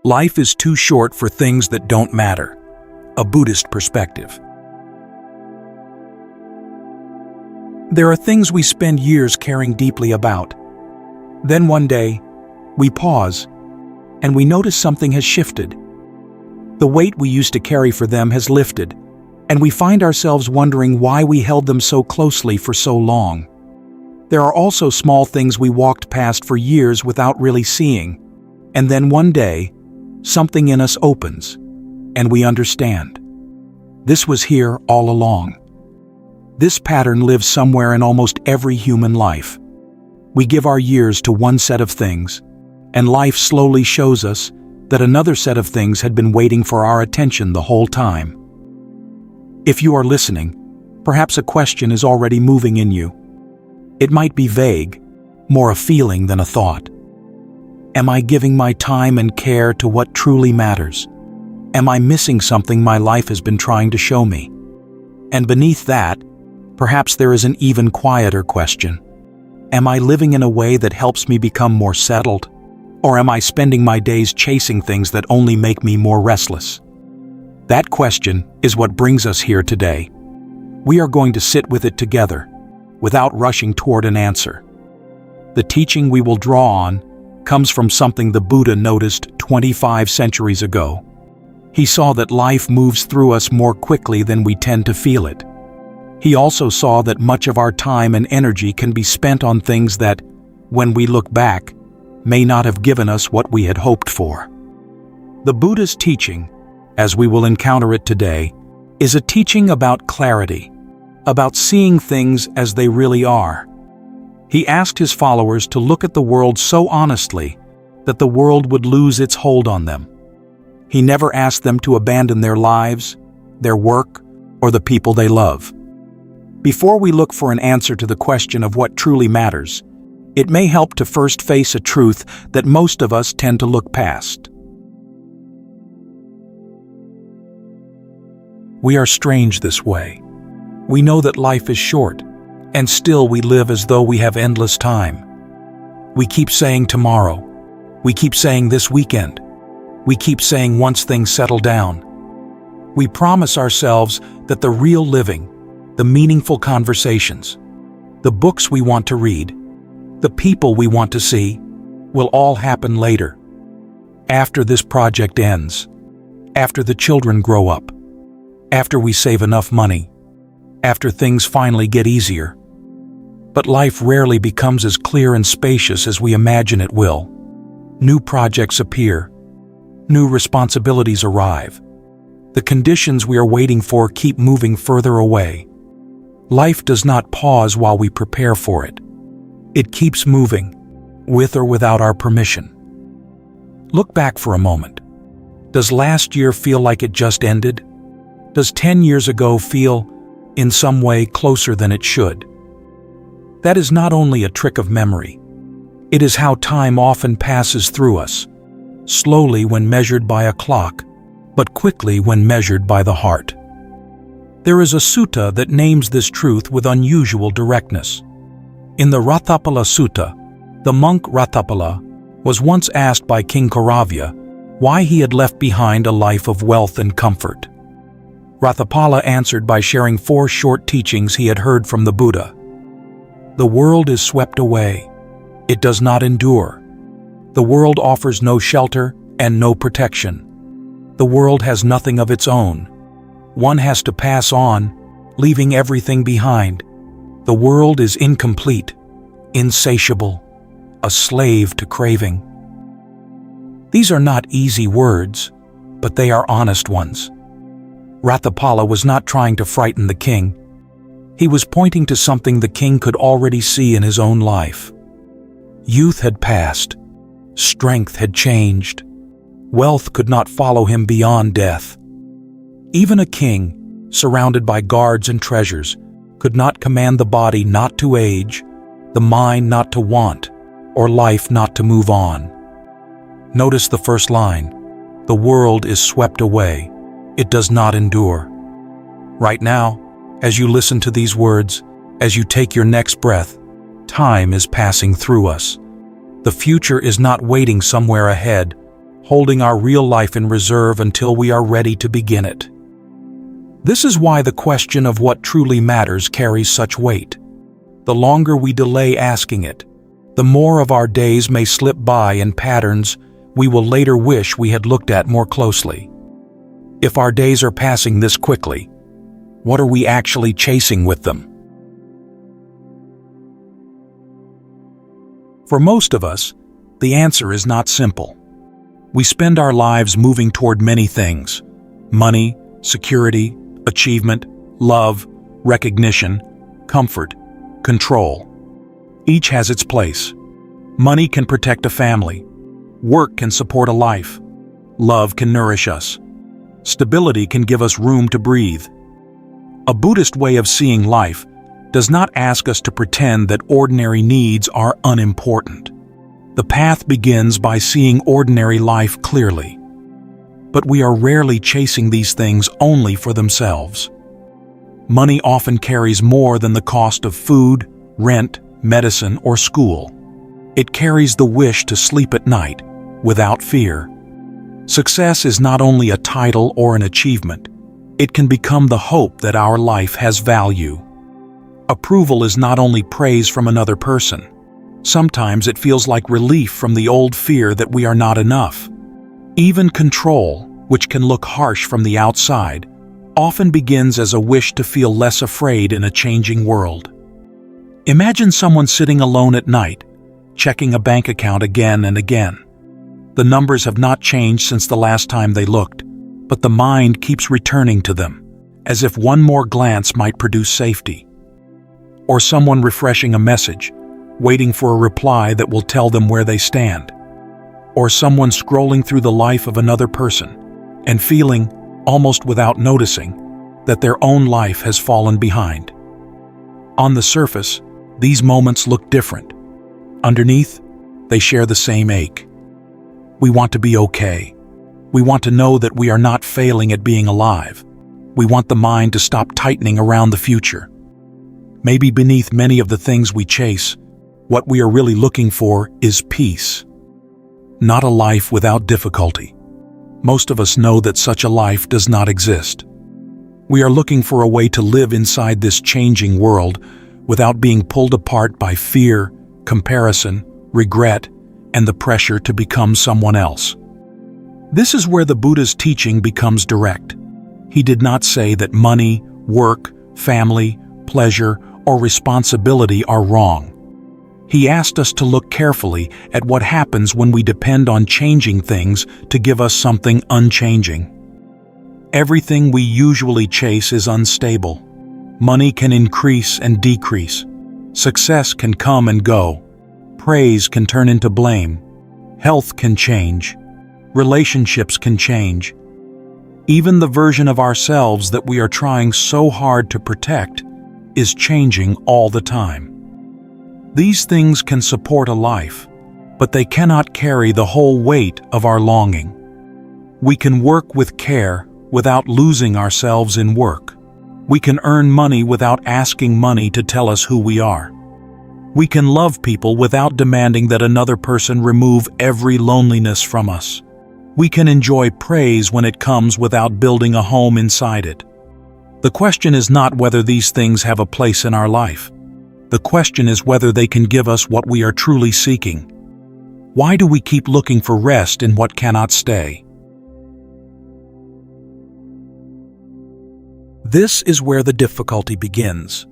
Life is too short for things that don't matter. A Buddhist perspective. There are things we spend years caring deeply about. Then one day, we pause, and we notice something has shifted. The weight we used to carry for them has lifted, and we find ourselves wondering why we held them so closely for so long. There are also small things we walked past for years without really seeing, and then one day, something in us opens, and we understand. This was here all along. This pattern lives somewhere in almost every human life. We give our years to one set of things, and life slowly shows us that another set of things had been waiting for our attention the whole time. If you are listening, perhaps a question is already moving in you. It might be vague, more a feeling than a thought. Am I giving my time and care to what truly matters? Am I missing something my life has been trying to show me? And beneath that, perhaps there is an even quieter question. Am I living in a way that helps me become more settled? Or am I spending my days chasing things that only make me more restless? That question is what brings us here today. We are going to sit with it together, without rushing toward an answer. The teaching we will draw on comes from something the Buddha noticed 25 centuries ago. He saw that life moves through us more quickly than we tend to feel it. He also saw that much of our time and energy can be spent on things that, when we look back, may not have given us what we had hoped for. The Buddha's teaching, as we will encounter it today, is a teaching about clarity, about seeing things as they really are. He asked his followers to look at the world so honestly that the world would lose its hold on them. He never asked them to abandon their lives, their work, or the people they love. Before we look for an answer to the question of what truly matters, it may help to first face a truth that most of us tend to look past. We are strange this way. We know that life is short, and still we live as though we have endless time. We keep saying tomorrow. We keep saying this weekend. We keep saying once things settle down. We promise ourselves that the real living, the meaningful conversations, the books we want to read, the people we want to see, will all happen later. After this project ends, after the children grow up, after we save enough money, after things finally get easier. But life rarely becomes as clear and spacious as we imagine it will. New projects appear. New responsibilities arrive. The conditions we are waiting for keep moving further away. Life does not pause while we prepare for it. It keeps moving, with or without our permission. Look back for a moment. Does last year feel like it just ended? Does 10 years ago feel, in some way, closer than it should? That is not only a trick of memory. It is how time often passes through us, slowly when measured by a clock, but quickly when measured by the heart. There is a sutta that names this truth with unusual directness. In the Ratthapala Sutta, the monk Ratthapala was once asked by King Kauravya why he had left behind a life of wealth and comfort. Ratthapala answered by sharing 4 short teachings he had heard from the Buddha. The world is swept away. It does not endure. The world offers no shelter and no protection. The world has nothing of its own. One has to pass on, leaving everything behind. The world is incomplete, insatiable, a slave to craving. These are not easy words, but they are honest ones. Ratthapala was not trying to frighten the king. He was pointing to something the king could already see in his own life. Youth had passed. Strength had changed. Wealth could not follow him beyond death. Even a king, surrounded by guards and treasures, could not command the body not to age, the mind not to want, or life not to move on. Notice the first line. The world is swept away. It does not endure. Right now, as you listen to these words, as you take your next breath, time is passing through us. The future is not waiting somewhere ahead, holding our real life in reserve until we are ready to begin it. This is why the question of what truly matters carries such weight. The longer we delay asking it, the more of our days may slip by in patterns we will later wish we had looked at more closely. If our days are passing this quickly, what are we actually chasing with them? For most of us, the answer is not simple. We spend our lives moving toward many things: money, security, achievement, love, recognition, comfort, control. Each has its place. Money can protect a family. Work can support a life. Love can nourish us. Stability can give us room to breathe. A Buddhist way of seeing life does not ask us to pretend that ordinary needs are unimportant. The path begins by seeing ordinary life clearly. But we are rarely chasing these things only for themselves. Money often carries more than the cost of food, rent, medicine, or school. It carries the wish to sleep at night without fear. Success is not only a title or an achievement. It can become the hope that our life has value. Approval is not only praise from another person. Sometimes it feels like relief from the old fear that we are not enough. Even control, which can look harsh from the outside, often begins as a wish to feel less afraid in a changing world. Imagine someone sitting alone at night, checking a bank account again and again. The numbers have not changed since the last time they looked, but the mind keeps returning to them, as if one more glance might produce safety. Or someone refreshing a message, waiting for a reply that will tell them where they stand. Or someone scrolling through the life of another person and feeling, almost without noticing, that their own life has fallen behind. On the surface, these moments look different. Underneath, they share the same ache. We want to be okay. We want to know that we are not failing at being alive. We want the mind to stop tightening around the future. Maybe beneath many of the things we chase, what we are really looking for is peace. Not a life without difficulty. Most of us know that such a life does not exist. We are looking for a way to live inside this changing world without being pulled apart by fear, comparison, regret, and the pressure to become someone else. This is where the Buddha's teaching becomes direct. He did not say that money, work, family, pleasure, or responsibility are wrong. He asked us to look carefully at what happens when we depend on changing things to give us something unchanging. Everything we usually chase is unstable. Money can increase and decrease. Success can come and go. Praise can turn into blame. Health can change. Relationships can change. Even the version of ourselves that we are trying so hard to protect is changing all the time. These things can support a life, but they cannot carry the whole weight of our longing. We can work with care without losing ourselves in work. We can earn money without asking money to tell us who we are. We can love people without demanding that another person remove every loneliness from us. We can enjoy praise when it comes without building a home inside it. The question is not whether these things have a place in our life. The question is whether they can give us what we are truly seeking. Why do we keep looking for rest in what cannot stay? This is where the difficulty begins.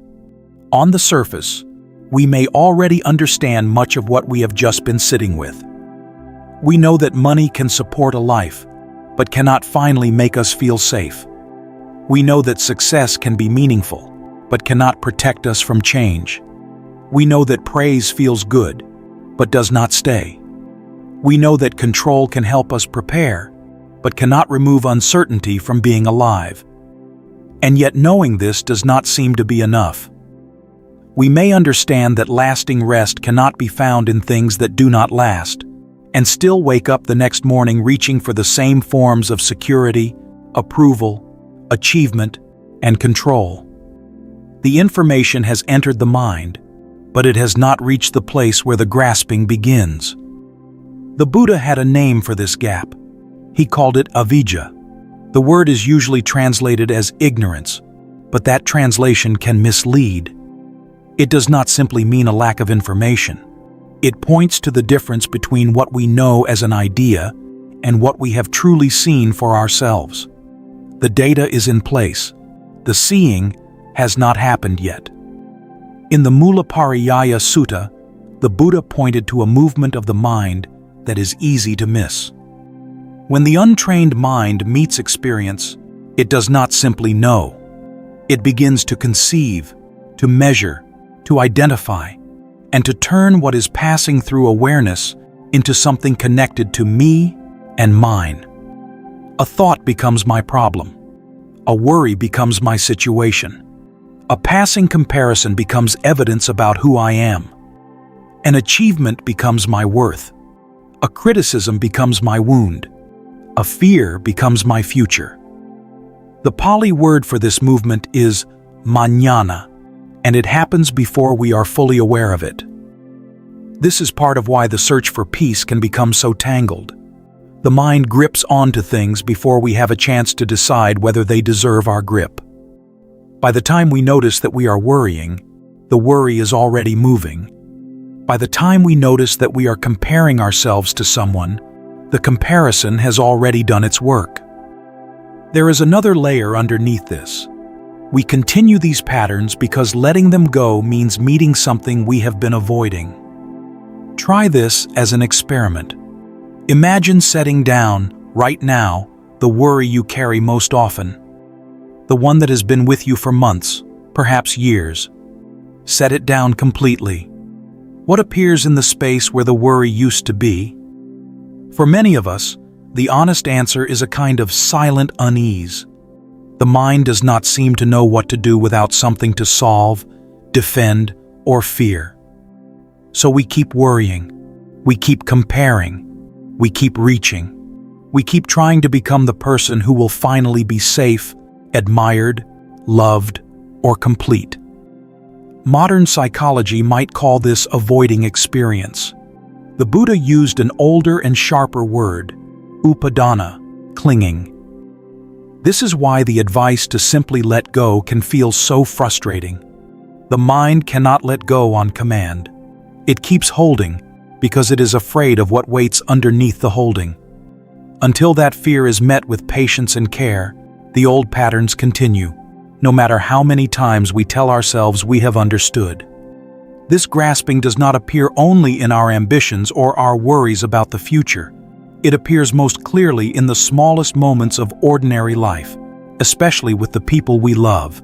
On the surface, we may already understand much of what we have just been sitting with. We know that money can support a life, but cannot finally make us feel safe. We know that success can be meaningful, but cannot protect us from change. We know that praise feels good, but does not stay. We know that control can help us prepare, but cannot remove uncertainty from being alive. And yet knowing this does not seem to be enough. We may understand that lasting rest cannot be found in things that do not last, and still wake up the next morning reaching for the same forms of security, approval, achievement, and control. The information has entered the mind, but it has not reached the place where the grasping begins. The Buddha had a name for this gap: He called it avidya. The word is usually translated as ignorance, but that translation can mislead. It does not simply mean a lack of information. It points to the difference between what we know as an idea and what we have truly seen for ourselves. The data is in place. The seeing has not happened yet. In the Mullapariyaya Sutta, the Buddha pointed to a movement of the mind that is easy to miss. When the untrained mind meets experience, it does not simply know. It begins to conceive, to measure, to identify, and to turn what is passing through awareness into something connected to me and mine. A thought becomes my problem. A worry becomes my situation. A passing comparison becomes evidence about who I am. An achievement becomes my worth. A criticism becomes my wound. A fear becomes my future. The Pali word for this movement is jnana, and it happens before we are fully aware of it. This is part of why the search for peace can become so tangled. The mind grips onto things before we have a chance to decide whether they deserve our grip. By the time we notice that we are worrying, the worry is already moving. By the time we notice that we are comparing ourselves to someone, the comparison has already done its work. There is another layer underneath this. We continue these patterns because letting them go means meeting something we have been avoiding. Try this as an experiment. Imagine setting down, right now, the worry you carry most often. The one that has been with you for months, perhaps years. Set it down completely. What appears in the space where the worry used to be? For many of us, the honest answer is a kind of silent unease. The mind does not seem to know what to do without something to solve, defend, or fear. So we keep worrying. We keep comparing. We keep reaching. We keep trying to become the person who will finally be safe, admired, loved, or complete. Modern psychology might call this avoiding experience. The Buddha used an older and sharper word, upadana, clinging. This is why the advice to simply let go can feel so frustrating. The mind cannot let go on command. It keeps holding because it is afraid of what waits underneath the holding. Until that fear is met with patience and care, the old patterns continue, no matter how many times we tell ourselves we have understood. This grasping does not appear only in our ambitions or our worries about the future. It appears most clearly in the smallest moments of ordinary life, especially with the people we love.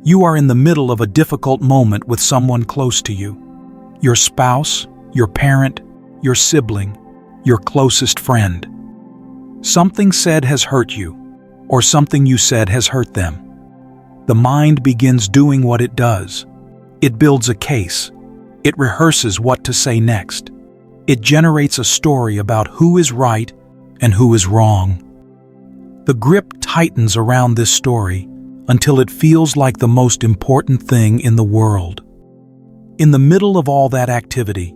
You are in the middle of a difficult moment with someone close to you. Your spouse, your parent, your sibling, your closest friend. Something said has hurt you, or something you said has hurt them. The mind begins doing what it does. It builds a case. It rehearses what to say next. It generates a story about who is right and who is wrong. The grip tightens around this story until it feels like the most important thing in the world. In the middle of all that activity,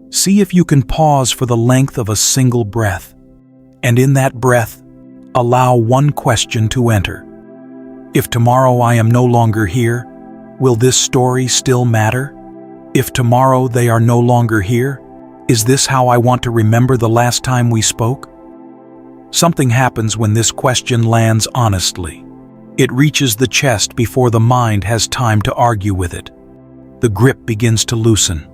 see if you can pause for the length of a single breath, and in that breath, allow one question to enter. If tomorrow I am no longer here, will this story still matter? If tomorrow they are no longer here, is this how I want to remember the last time we spoke? Something happens when this question lands honestly. It reaches the chest before the mind has time to argue with it. The grip begins to loosen.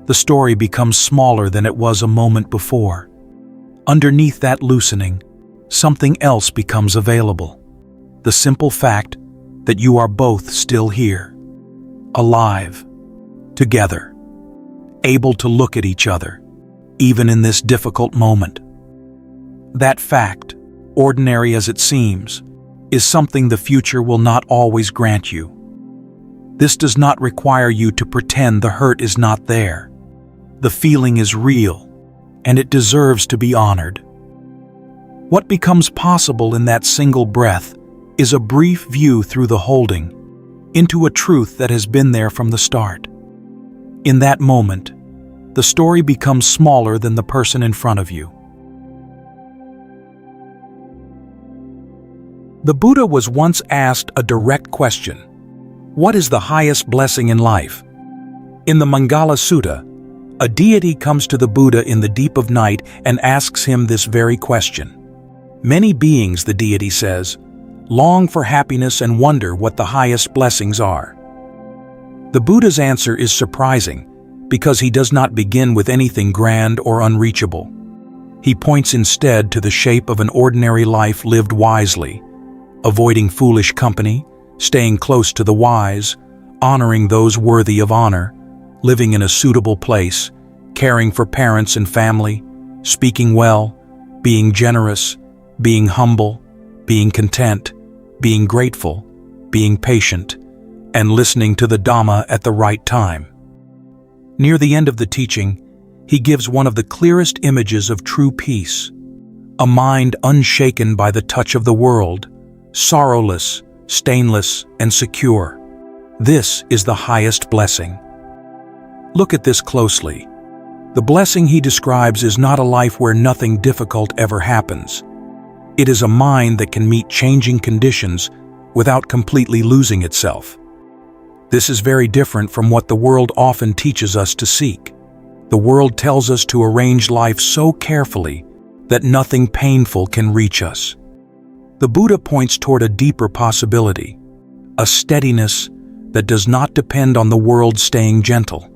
The story becomes smaller than it was a moment before. Underneath that loosening, something else becomes available. The simple fact that you are both still here, alive, together, able to look at each other, even in this difficult moment. That fact, ordinary as it seems, is something the future will not always grant you. This does not require you to pretend the hurt is not there. The feeling is real, and it deserves to be honored. What becomes possible in that single breath is a brief view through the holding, into a truth that has been there from the start. In that moment, the story becomes smaller than the person in front of you. The Buddha was once asked a direct question: what is the highest blessing in life? In the Mangala Sutta, a deity comes to the Buddha in the deep of night and asks him this very question. Many beings, the deity says, long for happiness and wonder what the highest blessings are. The Buddha's answer is surprising because he does not begin with anything grand or unreachable. He points instead to the shape of an ordinary life lived wisely, avoiding foolish company, staying close to the wise, honoring those worthy of honor, living in a suitable place, caring for parents and family, speaking well, being generous, being humble, being content, being grateful, being patient, and listening to the Dhamma at the right time. Near the end of the teaching, he gives one of the clearest images of true peace, a mind unshaken by the touch of the world, sorrowless, stainless, and secure. This is the highest blessing. Look at this closely. The blessing he describes is not a life where nothing difficult ever happens. It is a mind that can meet changing conditions without completely losing itself. This is very different from what the world often teaches us to seek. The world tells us to arrange life so carefully that nothing painful can reach us. The Buddha points toward a deeper possibility, a steadiness that does not depend on the world staying gentle.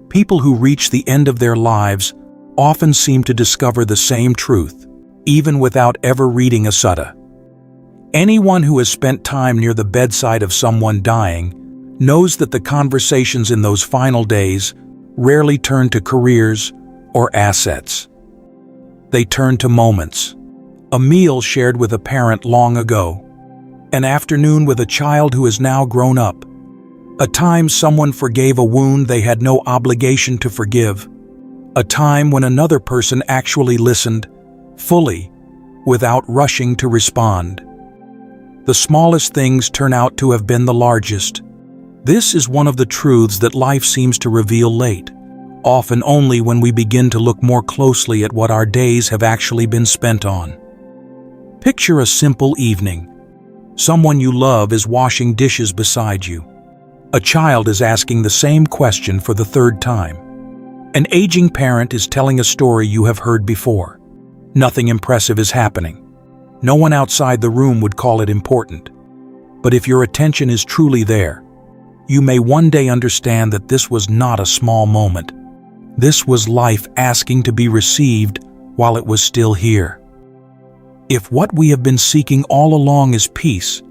People who reach the end of their lives often seem to discover the same truth, even without ever reading a sutta. Anyone who has spent time near the bedside of someone dying knows that the conversations in those final days rarely turn to careers or assets. They turn to moments. A meal shared with a parent long ago, an afternoon with a child who is now grown up, a time someone forgave a wound they had no obligation to forgive, a time when another person actually listened, fully, without rushing to respond. The smallest things turn out to have been the largest. This is one of the truths that life seems to reveal late, often only when we begin to look more closely at what our days have actually been spent on. Picture a simple evening. Someone you love is washing dishes beside you. A child is asking the same question for the third time. An aging parent is telling a story you have heard before. Nothing impressive is happening. No one outside the room would call it important. But if your attention is truly there, you may one day understand that this was not a small moment. This was life asking to be received while it was still here. If what we have been seeking all along is peace,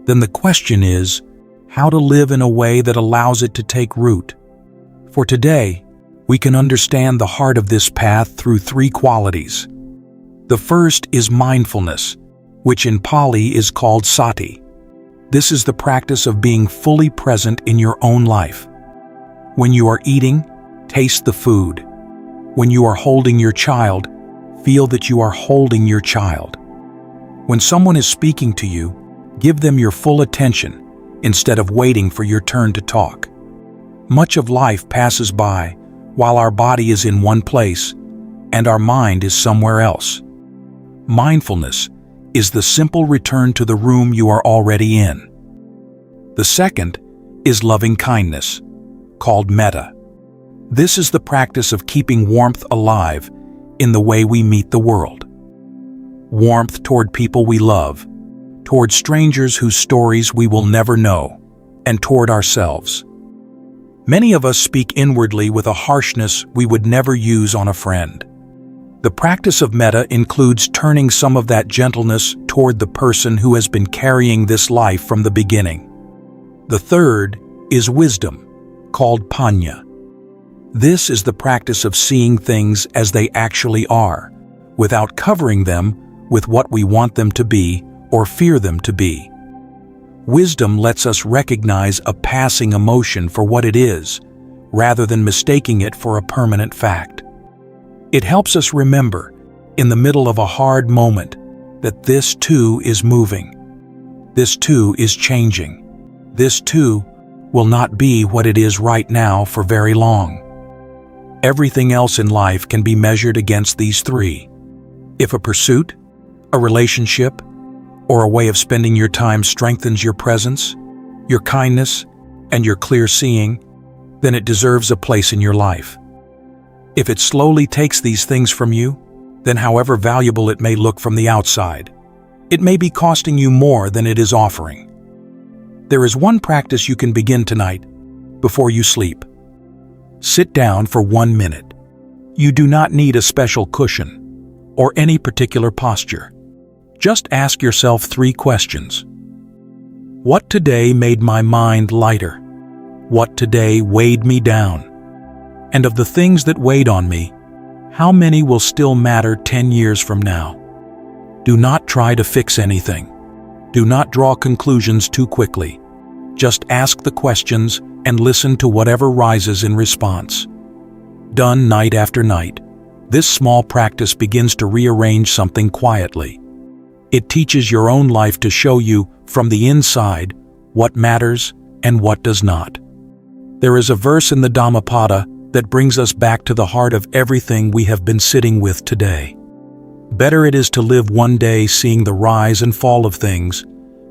then the question is how to live in a way that allows it to take root. For today, we can understand the heart of this path through three qualities. The first is mindfulness, which in Pali is called sati. This is the practice of being fully present in your own life. When you are eating, taste the food. When you are holding your child, feel that you are holding your child. When someone is speaking to you, give them your full attention instead of waiting for your turn to talk. Much of life passes by while our body is in one place and our mind is somewhere else. Mindfulness is the simple return to the room you are already in. The second is loving kindness, called metta. This is the practice of keeping warmth alive in the way we meet the world. Warmth toward people we love, toward strangers whose stories we will never know, and toward ourselves. Many of us speak inwardly with a harshness we would never use on a friend. The practice of metta includes turning some of that gentleness toward the person who has been carrying this life from the beginning. The third is wisdom, called panya. This is the practice of seeing things as they actually are, without covering them with what we want them to be or fear them to be. Wisdom lets us recognize a passing emotion for what it is, rather than mistaking it for a permanent fact. It helps us remember, in the middle of a hard moment, that this too is moving. This too is changing. This too will not be what it is right now for very long. Everything else in life can be measured against these three. If a pursuit, a relationship, or a way of spending your time strengthens your presence, your kindness, and your clear seeing, then it deserves a place in your life. If it slowly takes these things from you, then however valuable it may look from the outside, it may be costing you more than it is offering. There is one practice you can begin tonight before you sleep. Sit down for 1 minute. You do not need a special cushion or any particular posture. Just ask yourself 3 questions. What today made my mind lighter? What today weighed me down? And of the things that weighed on me, how many will still matter 10 years from now? Do not try to fix anything. Do not draw conclusions too quickly. Just ask the questions and listen to whatever rises in response. Done night after night, this small practice begins to rearrange something quietly. It teaches your own life to show you, from the inside, what matters and what does not. There is a verse in the Dhammapada that brings us back to the heart of everything we have been sitting with today. Better it is to live one day seeing the rise and fall of things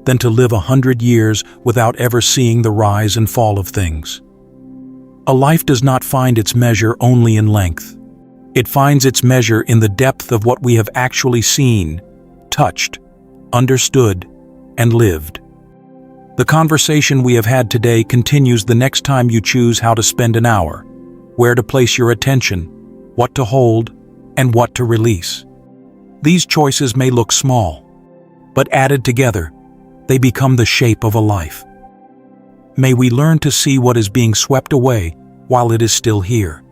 than to live 100 years without ever seeing the rise and fall of things. A life does not find its measure only in length. It finds its measure in the depth of what we have actually seen, touched, understood, and lived. The conversation we have had today continues the next time you choose how to spend an hour, where to place your attention, what to hold, and what to release. These choices may look small, but added together, they become the shape of a life. May we learn to see what is being swept away while it is still here.